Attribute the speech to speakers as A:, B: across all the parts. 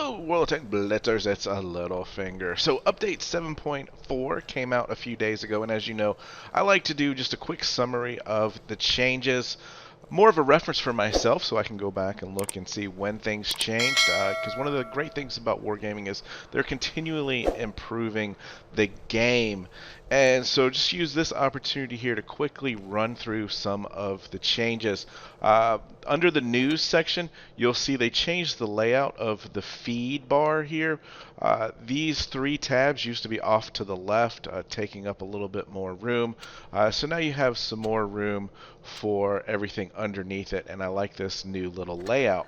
A: Hello, WOT Blitzers, it's a Littlefinger. So, update 7.4 came out a few days ago, and as you know, I like to do just a quick summary of the changes. More of a reference for myself, so I can go back and look and see when things changed. Because one of the great things about wargaming is they're continually improving the game. And so just use this opportunity here to quickly run through some of the changes. Under the news section, you'll see they changed the layout of the feed bar here. These three tabs used to be off to the left, taking up a little bit more room. So now you have some more room for everything underneath it, and I like this new little layout.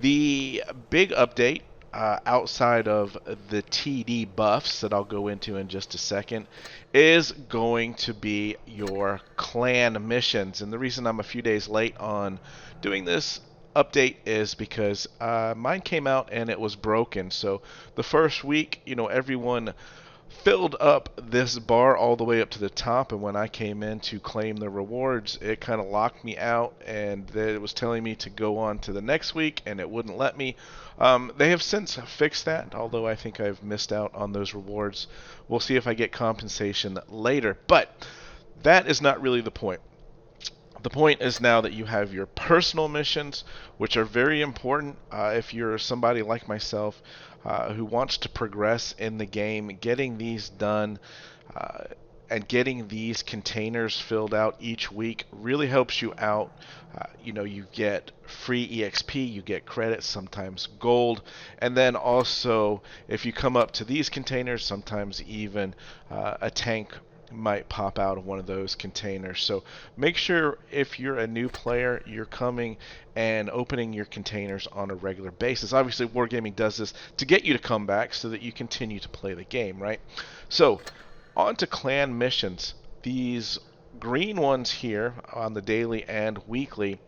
A: The big update outside of the TD buffs that I'll go into in just a second is going to be your clan missions. And the reason I'm a few days late on doing this update is because mine came out and it was broken. So the first week, everyone filled up this bar all the way up to the top, and when I came in to claim the rewards, it kind of locked me out, and it was telling me to go on to the next week, and it wouldn't let me. They have since fixed that, although I think I've missed out on those rewards. We'll see if I get compensation later, but that is not really the point. The point is now that you have your personal missions, which are very important if you're somebody like myself who wants to progress in the game. Getting these done and getting these containers filled out each week really helps you out. You get free EXP, you get credits, sometimes gold, and then also if you come up to these containers, sometimes even a tank might pop out of one of those containers. So make sure if you're a new player, you're coming and opening your containers on a regular basis. Obviously, Wargaming does this to get you to come back so that you continue to play the game, right? So on to clan missions. These green ones here on the daily and weekly,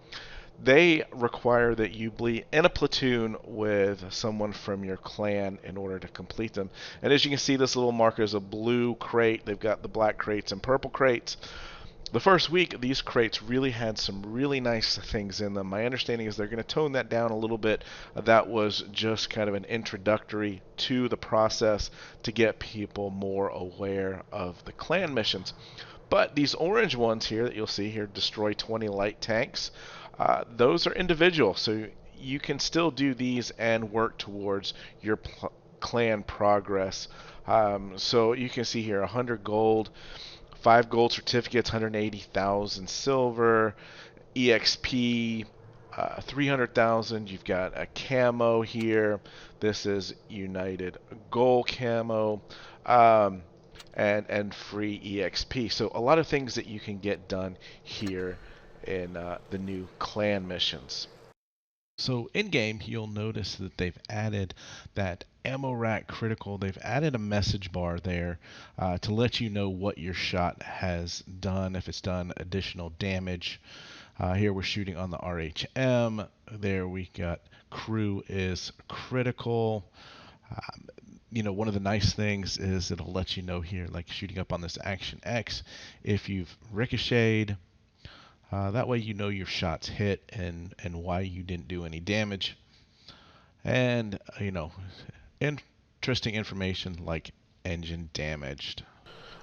A: they require that you be in a platoon with someone from your clan in order to complete them. And as you can see, this little marker is a blue crate. They've got the black crates and purple crates. The first week, these crates really had some really nice things in them. My understanding is they're going to tone that down a little bit. That was just kind of an introductory to the process to get people more aware of the clan missions. But these orange ones here that you'll see here, destroy 20 light tanks, those are individual, so you can still do these and work towards your clan progress. So you can see here 100 gold, 5 gold certificates, 180,000 silver, EXP, 300,000. You've got a camo here. This is United Gold camo. And free EXP. So a lot of things that you can get done here in the new clan missions. So in game, you'll notice that they've added that ammo rack critical. They've added a message bar there to let you know what your shot has done, if it's done additional damage. Here we're shooting on the RHM. There we got crew is critical. One of the nice things is it'll let you know here, like shooting up on this Action X, if you've ricocheted. That way you know your shots hit and why you didn't do any damage. And, interesting information like engine damaged.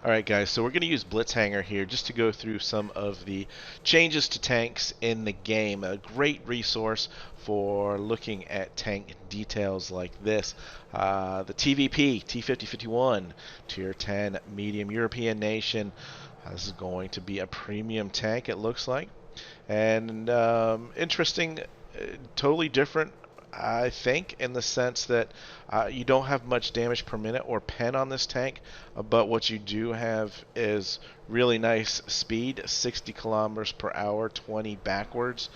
A: Alright guys, so we're going to use Blitzhanger here just to go through some of the changes to tanks in the game. A great resource for looking at tank details like this. The TVP, T5051, Tier 10 medium European nation. This is going to be a premium tank, it looks like. And interesting, totally different, I think, in the sense that you don't have much damage per minute or pen on this tank, but what you do have is really nice speed, 60 kilometers per hour, 20 backwards.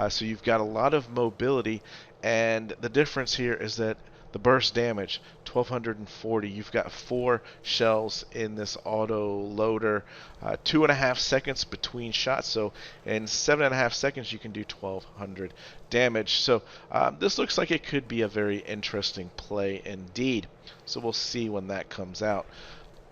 A: So you've got a lot of mobility, and the difference here is that the burst damage, 1240. You've got 4 shells in this auto loader, 2.5 seconds between shots. So in 7.5 seconds, you can do 1200 damage. So this looks like it could be a very interesting play indeed. So we'll see when that comes out.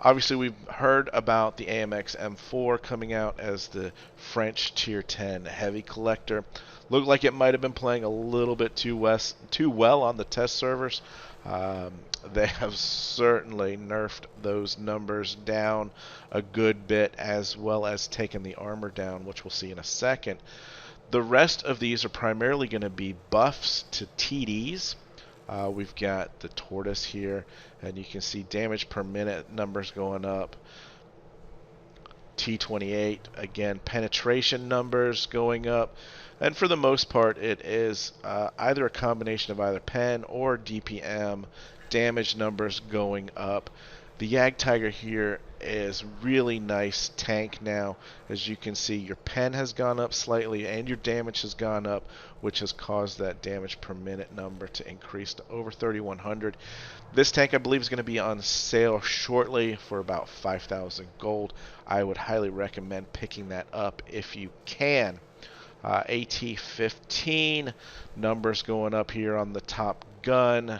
A: Obviously, we've heard about the AMX M4 coming out as the French Tier 10 heavy collector. Looked like it might have been playing a little bit too well on the test servers. Um, they have certainly nerfed those numbers down a good bit, as well as taken the armor down, which we'll see in a second. The rest of these are primarily going to be buffs to TDs. We've got the tortoise here, and you can see damage per minute numbers going up. T28, again, penetration numbers going up. And for the most part, it is either a combination of either pen or DPM damage numbers going up. The Yag Tiger here is really nice tank now. As you can see, your pen has gone up slightly and your damage has gone up, which has caused that damage per minute number to increase to over 3,100. This tank, I believe, is going to be on sale shortly for about 5,000 gold. I would highly recommend picking that up if you can. AT-15 numbers going up here on the top gun.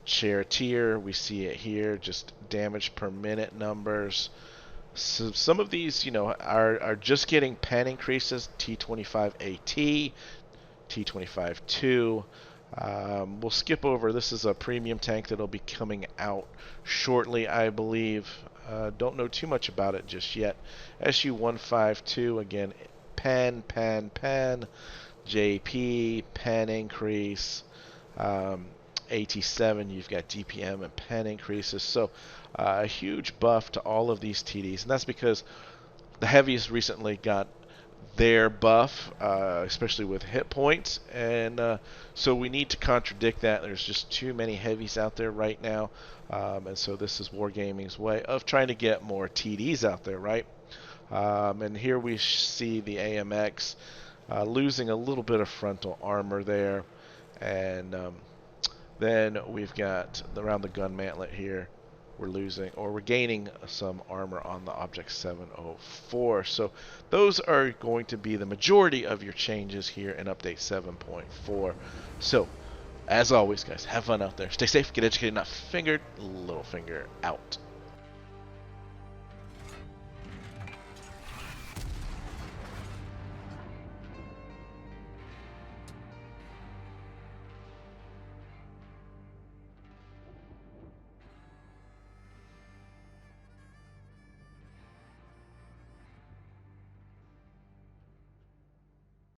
A: Charioteer, we see it here, just damage per minute numbers. So some of these, are just getting pen increases. T25AT, T25-2. We'll skip over. This is a premium tank that'll be coming out shortly, I believe. Don't know too much about it just yet. SU-152, again, pen, JP, pen increase. 87, you've got DPM and pen increases. So a huge buff to all of these TDs, and that's because the heavies recently got their buff, especially with hit points, and so we need to contradict that. There's just too many heavies out there right now, and so this is Wargaming's way of trying to get more TDs out there, right? And here we see the AMX losing a little bit of frontal armor there, and then we've got around the gun mantlet here, we're gaining some armor on the Object 704. So those are going to be the majority of your changes here in update 7.4. So as always, guys, have fun out there. Stay safe, get educated, not fingered. Littlefinger out.